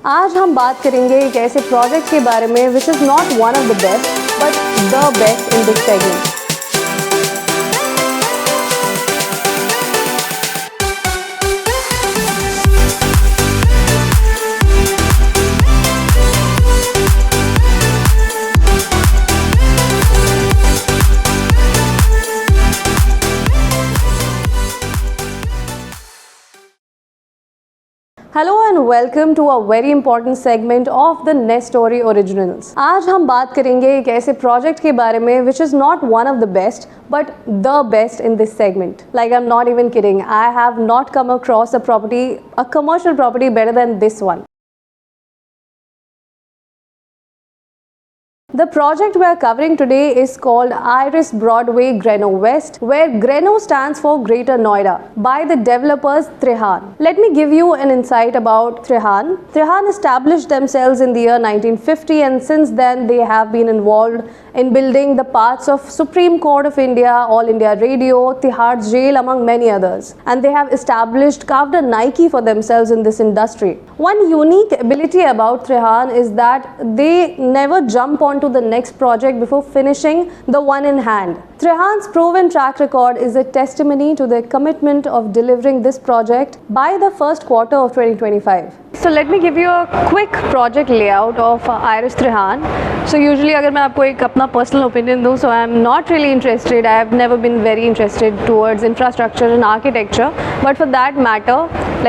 आज हम बात करेंगे एक ऐसे प्रोजेक्ट के बारे में which is not one of the best but the best in this segment. Hello and welcome to a very important segment of the next story originals. आज हम बात करेंगे एक ऐसे प्रोजेक्ट के बारे में which is not one of the best but the best in this segment. Like I am not even kidding, I have not come across a commercial property better than this one. The project we are covering today is called Iris Broadway Grenowest, where Greno stands for Greater Noida, by the developers Trehan. Let me give you an insight about Trehan. Trehan established themselves in the year 1950, and since then they have been involved in building the parts of Supreme Court of India, All India Radio, Tihar Jail, among many others. And they have carved a Nike for themselves in this industry. One unique ability about Trehan is that they never jump onto the next project before finishing the one in hand. Trehan's proven track record is a testimony to their commitment of delivering this project by the first quarter of 2025. So let me give you a quick project layout of Iris Trehan. So usually अगर मैं आपको एक अपना personal opinion दूँ, so I am not really interested. I have never been very interested towards infrastructure and architecture. But for that matter,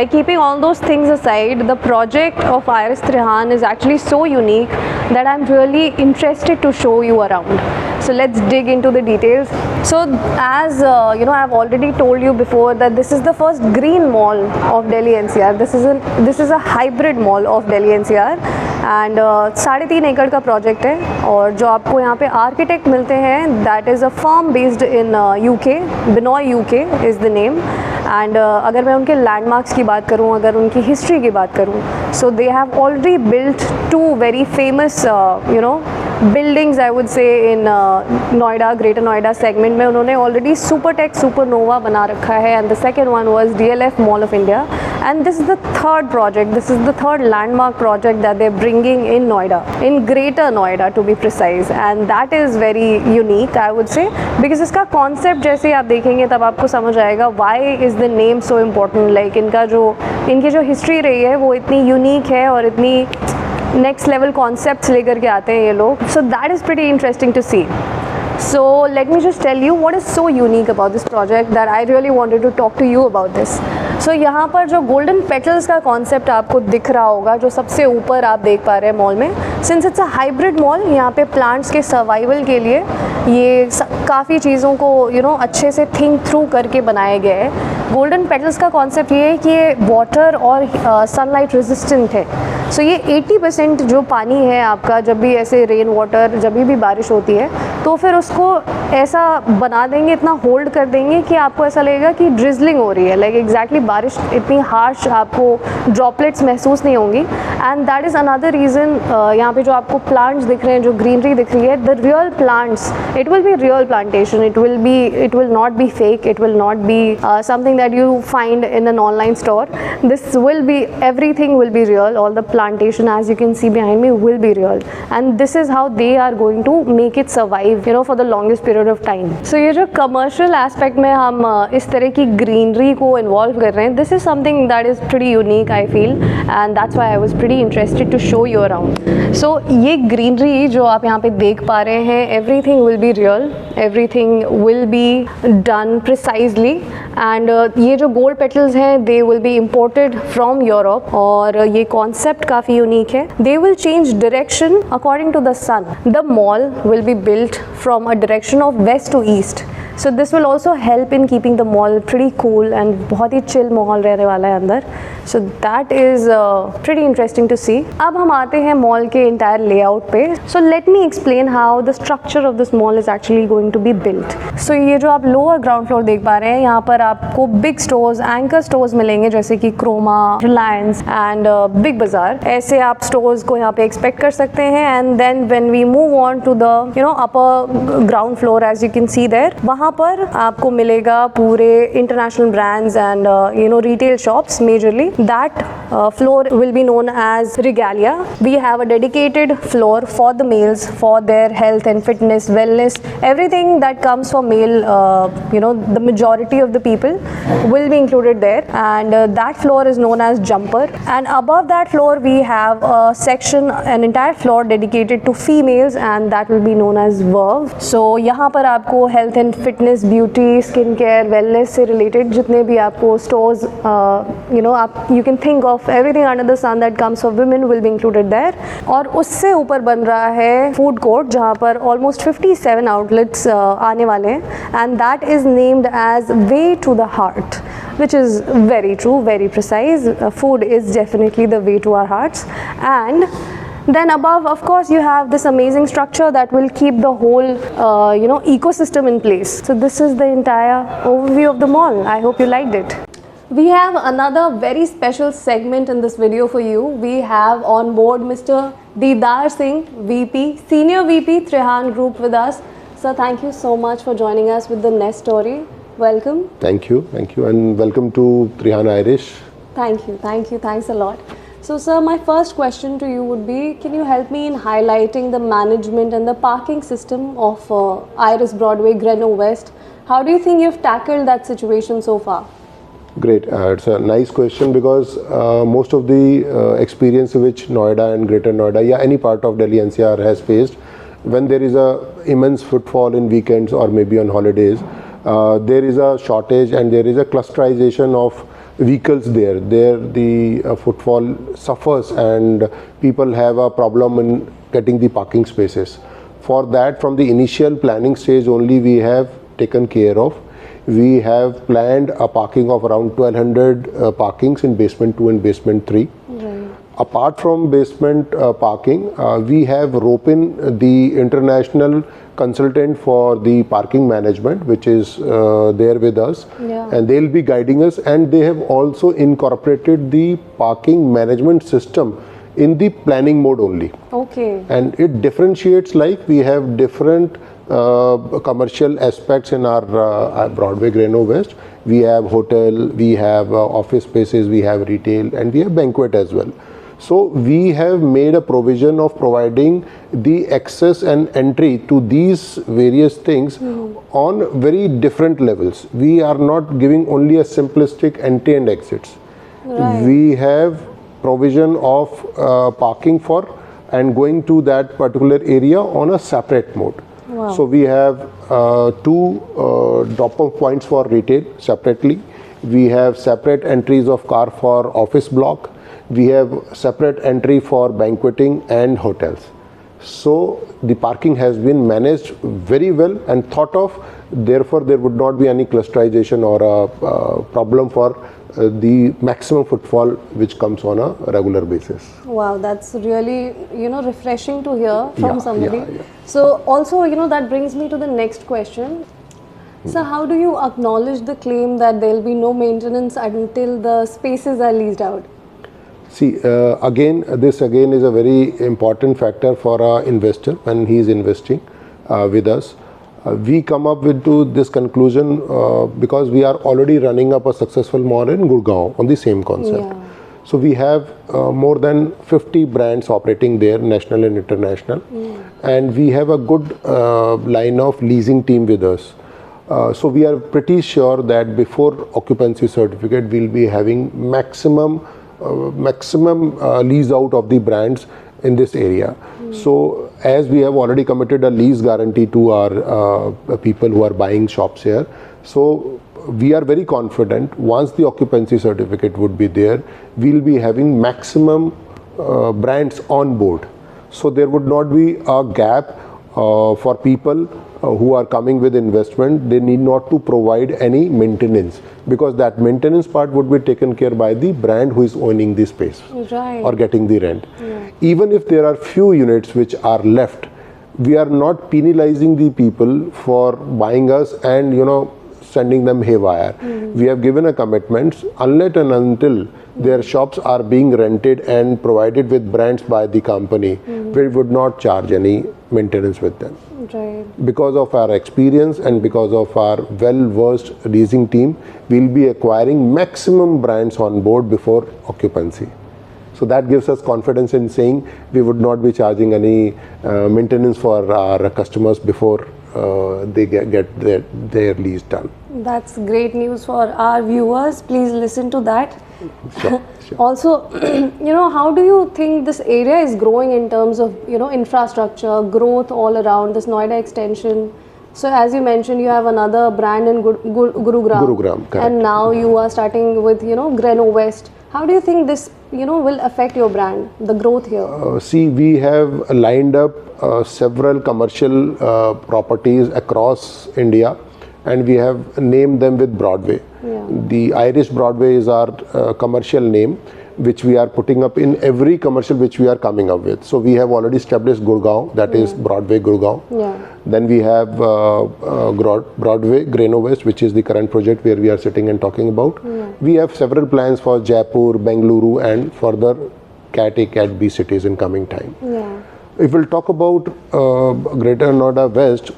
like keeping all those things aside, the project of Iris Trehan is actually so unique that I'm really interested to show you around. So let's dig into the details. So as you know, I've already told you before that this is the first green mall of Delhi NCR. This is a hybrid mall of Delhi NCR. And 3.5 एकड़ का project है और जो आपको यहाँ पे architect मिलते हैं that is a firm based in UK, Binoy UK is the name. And अगर मैं उनके लैंडमार्क्स की बात करूँ, अगर उनकी हिस्ट्री की बात करूँ, so they have already built 2 very famous buildings I would say in Noida, greater Noida segment में उन्होंने ऑलरेडी सुपरटेक सुपरनोवा बना रखा है, and the second one was DLF mall of India, and this is the third project, this is the third landmark project that they bringing in Noida, in greater Noida to be precise, and that is very unique I would say, because इसका concept जैसे आप देखेंगे तब आपको समझ आएगा why is the name so important. Like इनकी जो हिस्ट्री रही है वो इतनी यूनिक है और इतनी नेक्स्ट लेवल कॉन्सेप्ट्स लेकर के आते हैं ये लोग, so that is pretty interesting to see. So let me just tell you what is so unique about this project that I really wanted to talk to you about this. So यहाँ पर जो golden petals का concept आपको दिख रहा होगा, जो सबसे ऊपर आप देख पा रहे हैं मॉल में, since it's a hybrid mall, यहाँ पे प्लांट्स के सर्वाइवल के लिए ये काफ़ी चीज़ों को अच्छे से थिंक थ्रू करके बनाए गए हैं। गोल्डन पेटल्स का कॉन्सेप्ट ये है कि ये वाटर और सनलाइट रेजिस्टेंट है। सो ये 80% जो पानी है आपका, जब भी ऐसे रेन वाटर, जब भी बारिश होती है तो फिर उसको ऐसा बना देंगे, इतना होल्ड कर देंगे कि आपको ऐसा लगेगा कि ड्रिजलिंग हो रही है, लाइक एग्जैक्टली बारिश इतनी हार्श आपको ड्रॉपलेट्स महसूस नहीं होंगी। And that is another reason यहाँ पे जो आपको प्लांट्स दिख रहे हैं, जो ग्रीनरी दिख रही है, the real plants, it will be real plantation, it will not be fake, it will not be something that you find in an online store, this will be, everything will be real, all the plantation as you can see behind me will be real, and this is how they are going to make it survive for the longest period of time. So ये जो commercial aspect में हम इस तरह की greenery को involve कर रहे हैं, this is something that is pretty unique I feel, and that's why I was pretty interested to show you around. So ये greenery जो आप यहाँ पे देख पा रहे हैं, everything will be real, everything will be done precisely, and ये जो gold petals हैं they will be imported from Europe, और ये concept काफ़ी यूनिक है। They will change direction according to the sun. The mall will be built from a direction of west to east. So this will also help in keeping the mall pretty cool, and बहुत ही chill माहौल रहने वाला है अंदर। So that is pretty interesting to see. अब हम आते हैं मॉल के entire layout पे। So let me explain how the structure of this mall is actually going to be built. So ये जो आप lower ground floor देख पा रहे हैं, यहाँ पर आपको big stores, anchor stores मिलेंगे, जैसे कि क्रोमा, रिलायंस and बिग बाज़ार। ऐसे आप stores को यहाँ पे expect कर सकते हैं। And then when we move on to the upper ground floor, as you can see there, वहाँ यहाँ पर आपको मिलेगा पूरे international brands and retail shops majorly. That floor will be known as Regalia. We have a dedicated floor for the males for their health and fitness, wellness, everything that comes for male. The majority of the people will be included there, and that floor is known as Jumper. And above that floor we have a section, an entire floor dedicated to females, and that will be known as Verve. So यहाँ पर आपको health and fitness, beauty, skin care, wellness से related जितने भी आपको stores, you can think of everything under the sun that comes for women will be included there. और उससे ऊपर बन रहा है food court जहाँ पर almost 57 outlets आने वाले हैं, and that is named as Way to the Heart, which is very true, very precise. Food is definitely the way to our hearts. And then above, of course, you have this amazing structure that will keep the whole ecosystem in place. So this is the entire overview of the mall. I hope you liked it. We have another very special segment in this video for you. We have on board Mr. Deedar Singh, VP, Senior VP, Trehan Group with us. Sir, thank you so much for joining us with the Nest story. Welcome. Thank you, and welcome to Trehan Irish. Thank you, thanks a lot. So sir, my first question to you would be, can you help me in highlighting the management and the parking system of Iris Broadway Grenowest? How do you think you've tackled that situation so far? Great, it's a nice question because most of the experience which Noida and Greater Noida, any part of Delhi NCR has faced, when there is a immense footfall in weekends or maybe on holidays, there is a shortage and there is a clusterization of vehicles there. The footfall suffers and people have a problem in getting the parking spaces. For that, from the initial planning stage only, we have taken care of. We have planned a parking of around 1200 parkings in basement 2 and basement 3. Right. Apart from basement parking, we have roped in the international consultant for the parking management, which is there with us, and they'll be guiding us, and they have also incorporated the parking management system in the planning mode only. Okay. And it differentiates, like we have different commercial aspects in our Broadway Grenowest. We have hotel, we have office spaces, we have retail, and we have banquet as well. So we have made a provision of providing the access and entry to these various things on very different levels. We are not giving only a simplistic entry and exits. Right. We have provision of parking for and going to that particular area on a separate mode. Wow. So we have 2 drop-off points for retail separately. We have separate entries of car for office block. We have separate entry for banqueting and hotels. So the parking has been managed very well and thought of. Therefore, there would not be any clusterization or a problem for the maximum footfall which comes on a regular basis. Wow, that's really refreshing to hear from somebody. Yeah. So also that brings me to the next question. So how do you acknowledge the claim that there will be no maintenance until the spaces are leased out? See, this again is a very important factor for an investor when he is investing with us. We come up with this conclusion because we are already running up a successful mall in Gurgaon on the same concept. Yeah. So we have more than 50 brands operating there, national and international, and we have a good line of leasing team with us. So we are pretty sure that before occupancy certificate, we'll be having maximum lease out of the brands in this area. So as we have already committed a lease guarantee to our people who are buying shops here, so we are very confident once the occupancy certificate would be there, we'll be having maximum brands on board. So there would not be a gap for people who are coming with investment. They need not to provide any maintenance, because that maintenance part would be taken care by the brand who is owning the space, right, or getting the rent. Yeah. Even if there are few units which are left, we are not penalizing the people for buying us and sending them haywire. We have given a commitment, unless and until their shops are being rented and provided with brands by the company, we would not charge any maintenance with them. Right. Because of our experience and because of our well-versed leasing team, we'll be acquiring maximum brands on board before occupancy. So that gives us confidence in saying we would not be charging any maintenance for our customers before they get their lease done. That's great news for our viewers. Please listen to that. Sure. Also, how do you think this area is growing in terms of, infrastructure, growth all around this Noida extension? So as you mentioned, you have another brand in Gurugram. Correct. And now you are starting with, GRENOWEST. How do you think this, will affect your brand, the growth here? See, we have lined up several commercial properties across India, and we have named them with Broadway. Yeah. The Iris Broadway is our commercial name, which we are putting up in every commercial which we are coming up with. So we have already established Gurgaon, that is Broadway Gurgaon. Yeah. Then we have Broadway GRENOWEST, which is the current project where we are sitting and talking about. Yeah. We have several plans for Jaipur, Bengaluru, and further Cat A, Cat B cities in coming time. Yeah. If we'll talk about Greater Noida West,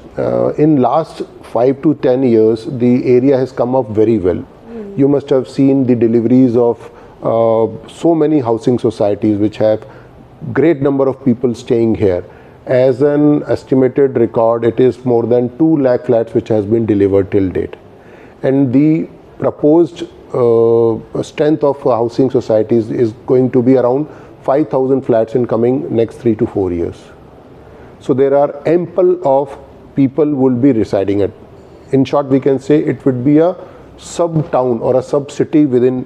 in last 5 to 10 years, the area has come up very well. You must have seen the deliveries of so many housing societies which have great number of people staying here. As an estimated record, it is more than 2 lakh flats which has been delivered till date. And the proposed strength of housing societies is going to be around 5,000 flats in coming next 3 to 4 years. So there are ample of people will be residing at. In short, we can say it would be a sub-town or a sub-city within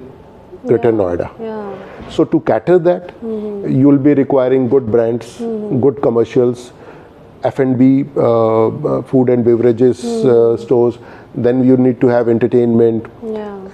Greater Noida. Yeah. So to cater that, you will be requiring good brands, good commercials, F&B, food and beverages stores. Then you need to have entertainment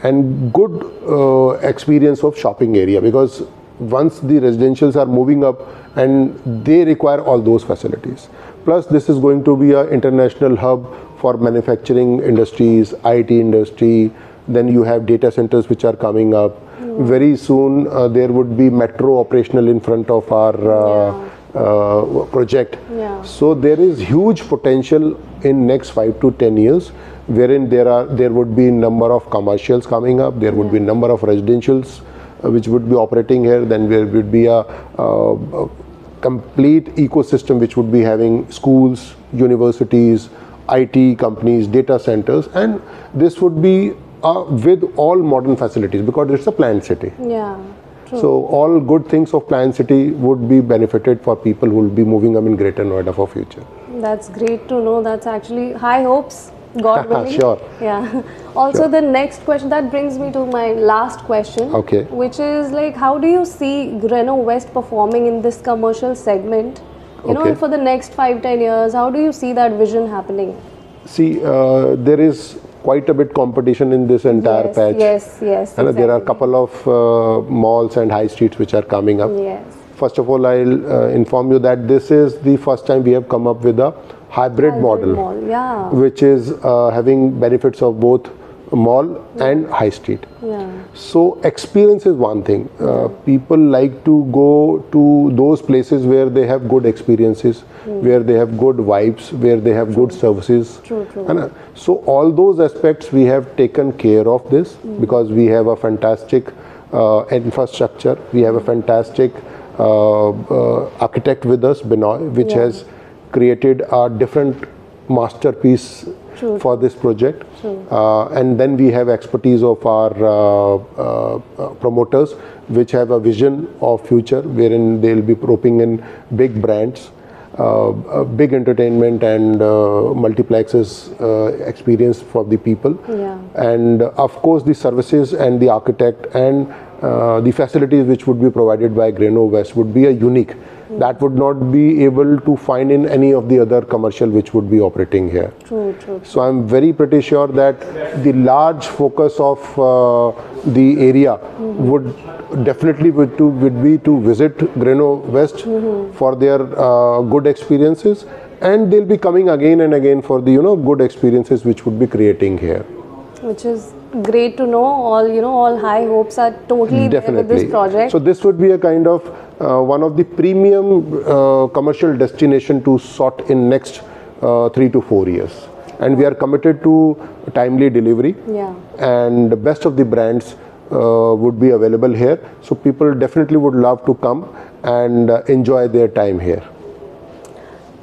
and good experience of shopping area, because once the residentials are moving up and they require all those facilities. Plus this is going to be an international hub for manufacturing industries, IT industry. Then you have data centers which are coming up. Very soon there would be metro operational in front of our project. So there is huge potential in next 5 to 10 years, wherein there would be number of commercials coming up, there would be number of residentials which would be operating here. Then there would be a complete ecosystem which would be having schools, universities, IT companies, data centers, and this would be with all modern facilities, because it's a planned city. Yeah. True. So all good things of planned city would be benefited for people who will be moving up in Greater Noida for future. That's great to know. That's actually high hopes, God willing. Sure. Yeah. Also, the next question, that brings me to my last question. Okay. Which is like, how do you see GRENOWEST performing in this commercial segment? You know, for the next 5-10 years, how do you see that vision happening? See, there is quite a bit competition in this entire patch. Yes. And Exactly. there are a couple of malls and high streets which are coming up. Yes. First of all, I'll inform you that this is the first time we have come up with a hybrid model, which is having benefits of both mall and high street. So experience is one thing. People like to go to those places where they have good experiences, where they have good vibes, where they have good services. And so all those aspects we have taken care of this, because we have a fantastic infrastructure, we have a fantastic architect with us, Binoy, which has created a different masterpiece for this project. And then we have expertise of our promoters, which have a vision of future wherein they'll be roping in big brands, big entertainment and multiplexes experience for the people. And of course the services and the architect and the facilities which would be provided by GRENOWEST would be a unique. That would not be able to find in any of the other commercial which would be operating here. So I'm very pretty sure that the large focus of the area would definitely would be to visit GRENOWEST for their good experiences, and they'll be coming again and again for the good experiences which would be creating here. Which is Great to know. All high hopes are totally there with this project. So this would be a kind of one of the premium commercial destination to sort in next 3 to 4 years. And we are committed to timely delivery. Yeah. And the best of the brands would be available here. So people definitely would love to come and enjoy their time here.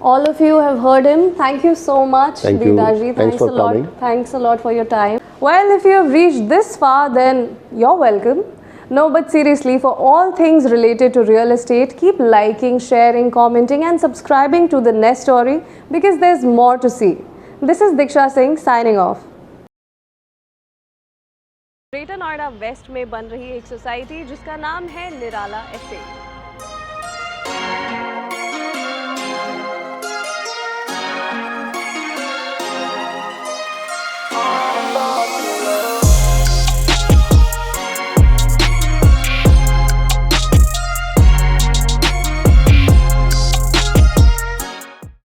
All of you have heard him. Thank you so much, Thank you. Deedarji. Thanks for a lot. coming. Thanks a lot for your time. Well, if you have reached this far, then you're welcome. No, but seriously, for all things related to real estate, keep liking, sharing, commenting and subscribing to the Nest Story because there's more to see. This is Diksha Singh signing off. Greater Noida west में बन रही एक society जिसका नाम है निराला estate.